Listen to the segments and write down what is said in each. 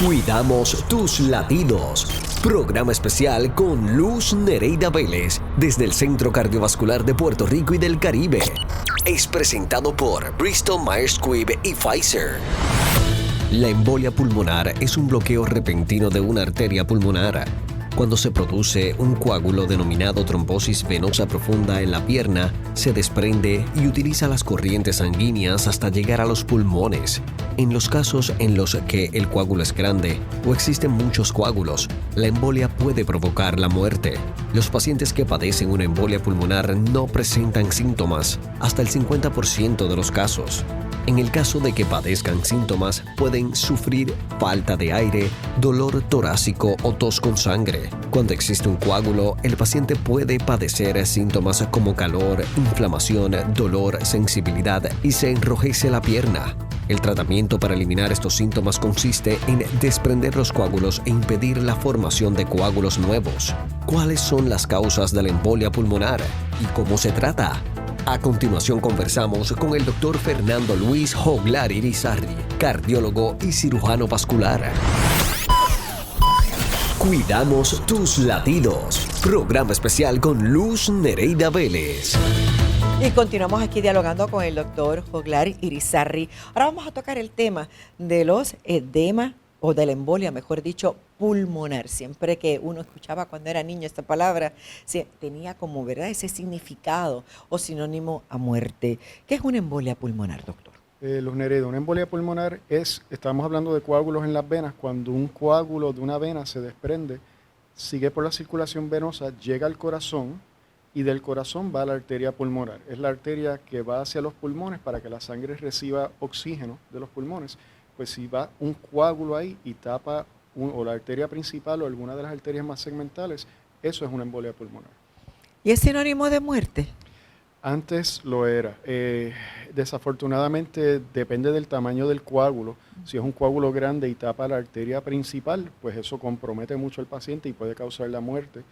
Cuidamos tus latidos. Programa especial con Luz Nereida Vélez desde el Centro Cardiovascular de Puerto Rico y del Caribe. Es presentado por Bristol Myers Squibb y Pfizer. La embolia pulmonar es un bloqueo repentino de una arteria pulmonar. Cuando se produce un coágulo denominado trombosis venosa profunda en la pierna, se desprende y utiliza las corrientes sanguíneas hasta llegar a los pulmones. En los casos en los que el coágulo es grande o existen muchos coágulos, la embolia puede provocar la muerte. Los pacientes que padecen una embolia pulmonar no presentan síntomas, hasta el 50% de los casos. En el caso de que padezcan síntomas, pueden sufrir falta de aire, dolor torácico o tos con sangre. Cuando existe un coágulo, el paciente puede padecer síntomas como calor, inflamación, dolor, sensibilidad y se enrojece la pierna. El tratamiento para eliminar estos síntomas consiste en desprender los coágulos e impedir la formación de coágulos nuevos. ¿Cuáles son las causas de la embolia pulmonar y cómo se trata? A continuación conversamos con el Dr. Fernando Luis Joglar Irizarry, cardiólogo y cirujano vascular. Cuidamos tus latidos. Programa especial con Luz Nereida Vélez. Y continuamos aquí dialogando con el Dr. Joglar Irizarry. Ahora vamos a tocar el tema de los edemas, o de la embolia, mejor dicho, pulmonar. Siempre que uno escuchaba cuando era niño esta palabra, tenía como, ¿verdad?, ese significado o sinónimo a muerte. ¿Qué es una embolia pulmonar, doctor? Luz Nereida, una embolia pulmonar estamos hablando de coágulos en las venas, cuando un coágulo de una vena se desprende, sigue por la circulación venosa, llega al corazón y del corazón va a la arteria pulmonar. Es la arteria que va hacia los pulmones para que la sangre reciba oxígeno de los pulmones. Pues si va un coágulo ahí y tapa o la arteria principal o alguna de las arterias más segmentales, eso es una embolia pulmonar. ¿Y es sinónimo de muerte? Antes lo era. Desafortunadamente depende del tamaño del coágulo. Si es un coágulo grande y tapa la arteria principal, pues eso compromete mucho al paciente y puede causar la muerte.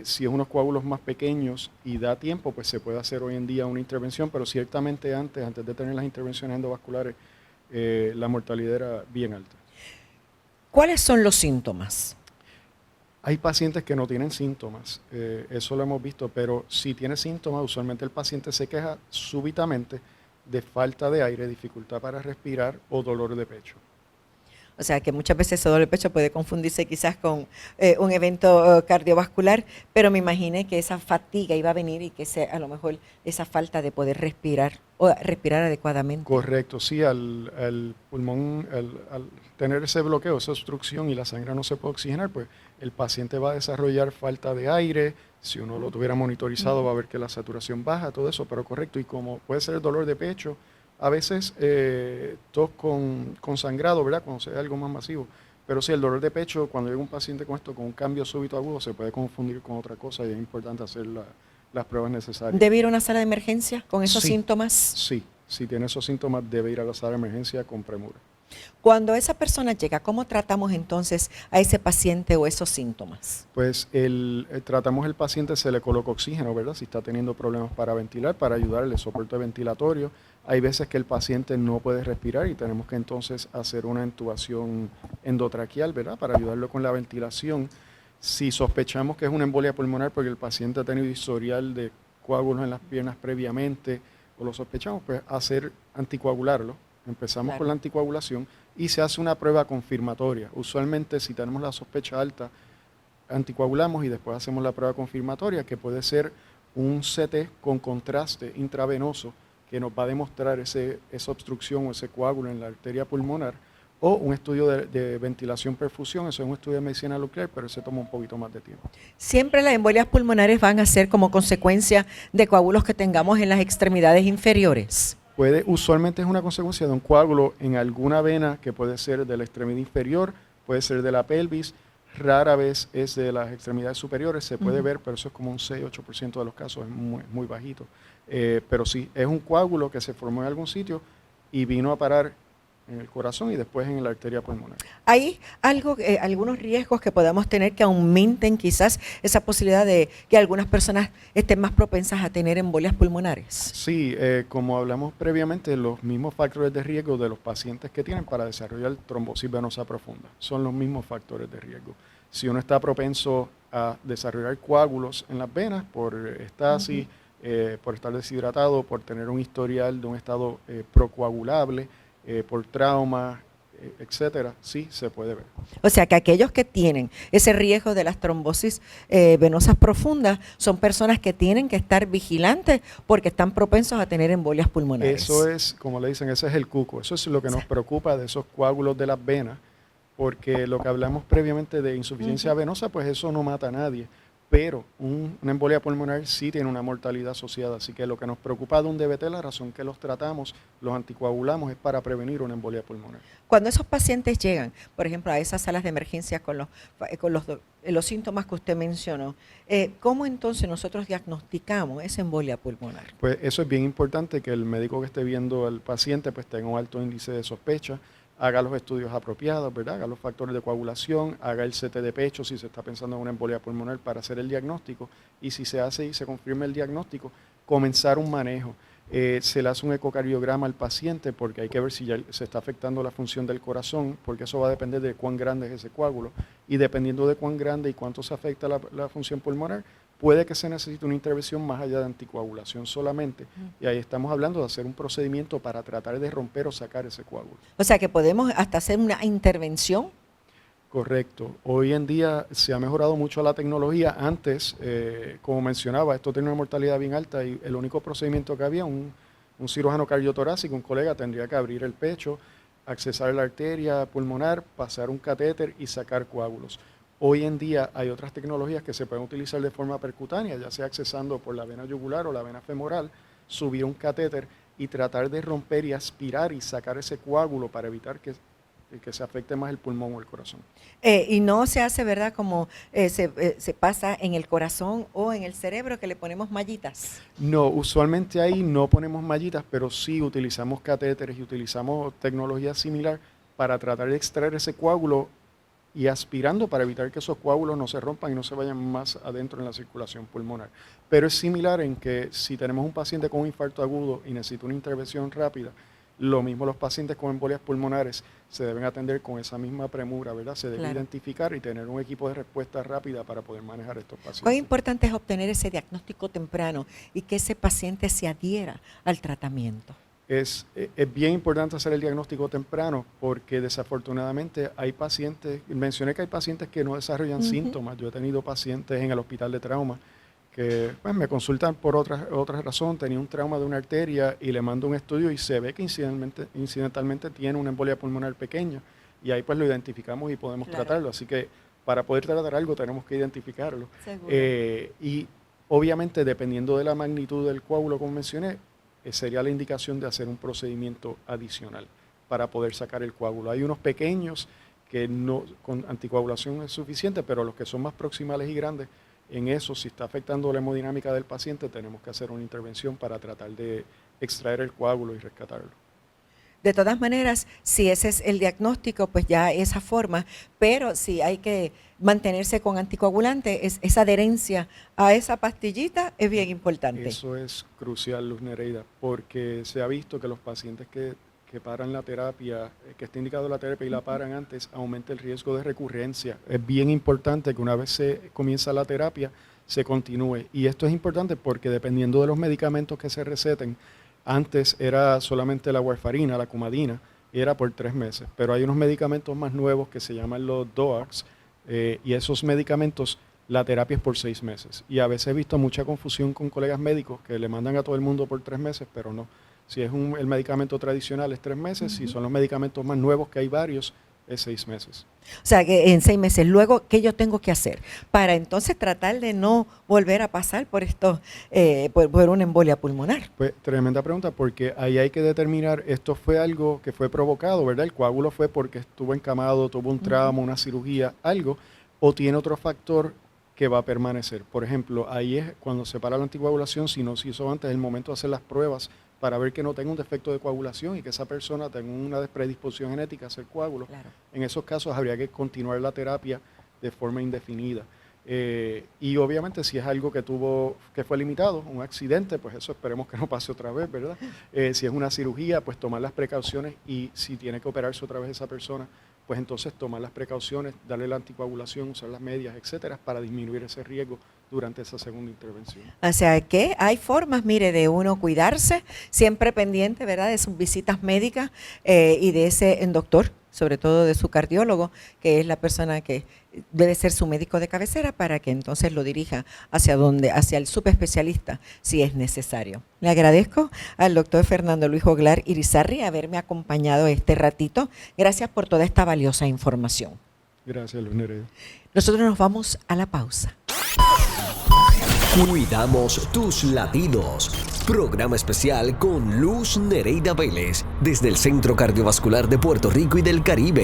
Si es unos coágulos más pequeños y da tiempo, pues se puede hacer hoy en día una intervención, pero ciertamente antes de tener las intervenciones endovasculares, la mortalidad era bien alta. ¿Cuáles son los síntomas? Hay pacientes que no tienen síntomas, eso lo hemos visto, pero si tiene síntomas, usualmente el paciente se queja súbitamente de falta de aire, dificultad para respirar o dolor de pecho. O sea, que muchas veces ese dolor de pecho puede confundirse quizás con un evento cardiovascular, pero me imaginé que esa fatiga iba a venir y que a lo mejor esa falta de poder respirar o respirar adecuadamente. Correcto, sí, al pulmón, al tener ese bloqueo, esa obstrucción y la sangre no se puede oxigenar, pues el paciente va a desarrollar falta de aire. Si uno lo tuviera monitorizado va a ver que la saturación baja, todo eso, pero correcto. Y como puede ser el dolor de pecho, a veces tos con sangrado, ¿verdad?, cuando sea algo más masivo. Pero sí, el dolor de pecho, cuando llega un paciente con esto, con un cambio súbito agudo, se puede confundir con otra cosa y es importante hacer las pruebas necesarias. ¿Debe ir a una sala de emergencia con esos síntomas? Sí, si tiene esos síntomas debe ir a la sala de emergencia con premura. Cuando esa persona llega, ¿cómo tratamos entonces a ese paciente o esos síntomas? Pues tratamos el paciente, se le coloca oxígeno, ¿verdad? Si está teniendo problemas para ventilar, para ayudarle, soporte ventilatorio. Hay veces que el paciente no puede respirar y tenemos que entonces hacer una intubación endotraqueal, ¿verdad?, para ayudarlo con la ventilación. Si sospechamos que es una embolia pulmonar porque el paciente ha tenido historial de coágulos en las piernas previamente o lo sospechamos, pues anticoagularlo. Empezamos con la anticoagulación y se hace una prueba confirmatoria. Usualmente, si tenemos la sospecha alta, anticoagulamos y después hacemos la prueba confirmatoria, que puede ser un CT con contraste intravenoso que nos va a demostrar esa obstrucción o ese coágulo en la arteria pulmonar, o un estudio de ventilación-perfusión. Eso es un estudio de medicina nuclear, pero ese toma un poquito más de tiempo. ¿Siempre las embolias pulmonares van a ser como consecuencia de coágulos que tengamos en las extremidades inferiores? Usualmente es una consecuencia de un coágulo en alguna vena que puede ser de la extremidad inferior, puede ser de la pelvis, rara vez es de las extremidades superiores, se puede ver, pero eso es como un 6-8% de los casos, es muy bajito. Pero sí, es un coágulo que se formó en algún sitio y vino a parar en el corazón y después en la arteria pulmonar. ¿Hay algunos riesgos que podamos tener que aumenten quizás esa posibilidad de que algunas personas estén más propensas a tener embolias pulmonares? Sí, como hablamos previamente, los mismos factores de riesgo de los pacientes que tienen para desarrollar trombosis venosa profunda son los mismos factores de riesgo. Si uno está propenso a desarrollar coágulos en las venas por estasis, por estar deshidratado, por tener un historial de un estado procoagulable, por trauma, etcétera, sí se puede ver. O sea que aquellos que tienen ese riesgo de las trombosis venosas profundas son personas que tienen que estar vigilantes porque están propensos a tener embolias pulmonares. Eso es, como le dicen, ese es el cuco. Eso es lo que nos preocupa de esos coágulos de las venas, porque lo que hablamos previamente de insuficiencia venosa, pues eso no mata a nadie. Pero una embolia pulmonar sí tiene una mortalidad asociada, así que lo que nos preocupa de un DVT, la razón que los tratamos, los anticoagulamos, es para prevenir una embolia pulmonar. Cuando esos pacientes llegan, por ejemplo, a esas salas de emergencia con los síntomas que usted mencionó, ¿cómo entonces nosotros diagnosticamos esa embolia pulmonar? Pues eso es bien importante, que el médico que esté viendo al paciente pues tenga un alto índice de sospecha, haga los estudios apropiados, ¿verdad? Haga los factores de coagulación, haga el CT de pecho si se está pensando en una embolia pulmonar para hacer el diagnóstico, y si se hace y se confirma el diagnóstico, comenzar un manejo. Se le hace un ecocardiograma al paciente porque hay que ver si ya se está afectando la función del corazón, porque eso va a depender de cuán grande es ese coágulo, y dependiendo de cuán grande y cuánto se afecta la función pulmonar, puede que se necesite una intervención más allá de anticoagulación solamente, y ahí estamos hablando de hacer un procedimiento para tratar de romper o sacar ese coágulo. O sea que podemos hasta hacer una intervención. Correcto. Hoy en día se ha mejorado mucho la tecnología. Antes, como mencionaba, esto tenía una mortalidad bien alta y el único procedimiento que había, un cirujano cardiotorácico, un colega, tendría que abrir el pecho, accesar la arteria pulmonar, pasar un catéter y sacar coágulos. Hoy en día hay otras tecnologías que se pueden utilizar de forma percutánea, ya sea accesando por la vena yugular o la vena femoral, subir un catéter y tratar de romper y aspirar y sacar ese coágulo para evitar que se afecte más el pulmón o el corazón. Y no se hace, ¿verdad? Como se pasa en el corazón o en el cerebro que le ponemos mallitas. No, usualmente ahí no ponemos mallitas, pero sí utilizamos catéteres y utilizamos tecnología similar para tratar de extraer ese coágulo y aspirando para evitar que esos coágulos no se rompan y no se vayan más adentro en la circulación pulmonar. Pero es similar en que si tenemos un paciente con un infarto agudo y necesita una intervención rápida, lo mismo los pacientes con embolias pulmonares se deben atender con esa misma premura, ¿verdad? Se debe identificar y tener un equipo de respuesta rápida para poder manejar estos pacientes. Cuán importante es obtener ese diagnóstico temprano y que ese paciente se adhiera al tratamiento. Es bien importante hacer el diagnóstico temprano porque desafortunadamente hay pacientes, mencioné que hay pacientes que no desarrollan síntomas. Yo he tenido pacientes en el hospital de trauma que pues, me consultan por otra razón, tenía un trauma de una arteria y le mando un estudio y se ve que incidentalmente tiene una embolia pulmonar pequeña y ahí pues lo identificamos y podemos tratarlo. Así que para poder tratar algo tenemos que identificarlo. Y obviamente dependiendo de la magnitud del coágulo, como mencioné, sería la indicación de hacer un procedimiento adicional para poder sacar el coágulo. Hay unos pequeños que no con anticoagulación es suficiente, pero los que son más proximales y grandes, en eso, si está afectando la hemodinámica del paciente, tenemos que hacer una intervención para tratar de extraer el coágulo y rescatarlo. De todas maneras, si ese es el diagnóstico, pues ya esa forma, pero si hay que mantenerse con anticoagulante, esa adherencia a esa pastillita es bien importante. Eso es crucial, Luz Nereida, porque se ha visto que los pacientes que paran la terapia, que está indicado la terapia y la paran antes, aumenta el riesgo de recurrencia. Es bien importante que una vez se comienza la terapia, se continúe. Y esto es importante porque dependiendo de los medicamentos que se receten, antes era solamente la warfarina, la cumadina, y era por 3 meses. Pero hay unos medicamentos más nuevos que se llaman los DOACs, y esos medicamentos, la terapia es por 6 meses. Y a veces he visto mucha confusión con colegas médicos que le mandan a todo el mundo por 3 meses, pero no. Si es el medicamento tradicional es 3 meses, si son los medicamentos más nuevos, que hay varios, es 6 meses. O sea, que en 6 meses. Luego, ¿qué yo tengo que hacer? Para entonces tratar de no volver a pasar por esto, por una embolia pulmonar. Pues tremenda pregunta, porque ahí hay que determinar, esto fue algo que fue provocado, ¿verdad? El coágulo fue porque estuvo encamado, tuvo un trauma, una cirugía, algo, o tiene otro factor que va a permanecer. Por ejemplo, ahí es cuando se para la anticoagulación, si no se hizo antes, es el momento de hacer las pruebas para ver que no tenga un defecto de coagulación y que esa persona tenga una predisposición genética a hacer coágulos. Claro. En esos casos habría que continuar la terapia de forma indefinida. Y obviamente si es algo que fue limitado, un accidente, pues eso esperemos que no pase otra vez, ¿verdad? Si es una cirugía, pues tomar las precauciones, y si tiene que operarse otra vez esa persona, pues entonces tomar las precauciones, darle la anticoagulación, usar las medias, etcétera, para disminuir ese riesgo durante esa segunda intervención. O sea que hay formas, mire, de uno cuidarse, siempre pendiente, ¿verdad?, de sus visitas médicas y de ese doctor, sobre todo de su cardiólogo, que es la persona que debe ser su médico de cabecera para que entonces lo dirija hacia el subespecialista si es necesario. Le agradezco al doctor Fernando Luis Joglar Irizarry haberme acompañado este ratito. Gracias por toda esta valiosa información. Gracias, Luz Nereida. Nosotros nos vamos a la pausa. Cuidamos tus latidos. Programa especial con Luz Nereida Vélez desde el Centro Cardiovascular de Puerto Rico y del Caribe.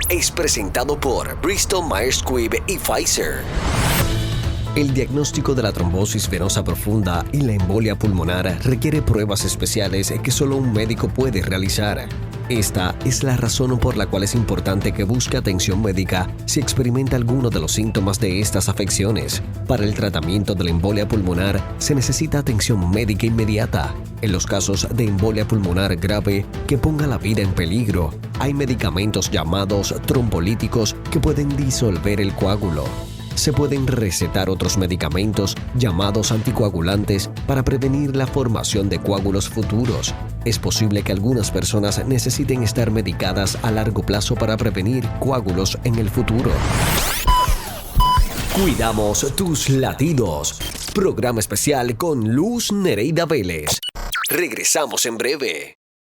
Es presentado por Bristol Myers Squibb y Pfizer. El diagnóstico de la trombosis venosa profunda y la embolia pulmonar requiere pruebas especiales que solo un médico puede realizar. Esta es la razón por la cual es importante que busque atención médica si experimenta alguno de los síntomas de estas afecciones. Para el tratamiento de la embolia pulmonar se necesita atención médica inmediata. En los casos de embolia pulmonar grave que ponga la vida en peligro, hay medicamentos llamados trombolíticos que pueden disolver el coágulo. Se pueden recetar otros medicamentos llamados anticoagulantes para prevenir la formación de coágulos futuros. Es posible que algunas personas necesiten estar medicadas a largo plazo para prevenir coágulos en el futuro. Cuidamos tus latidos. Programa especial con Luz Nereida Vélez. Regresamos en breve.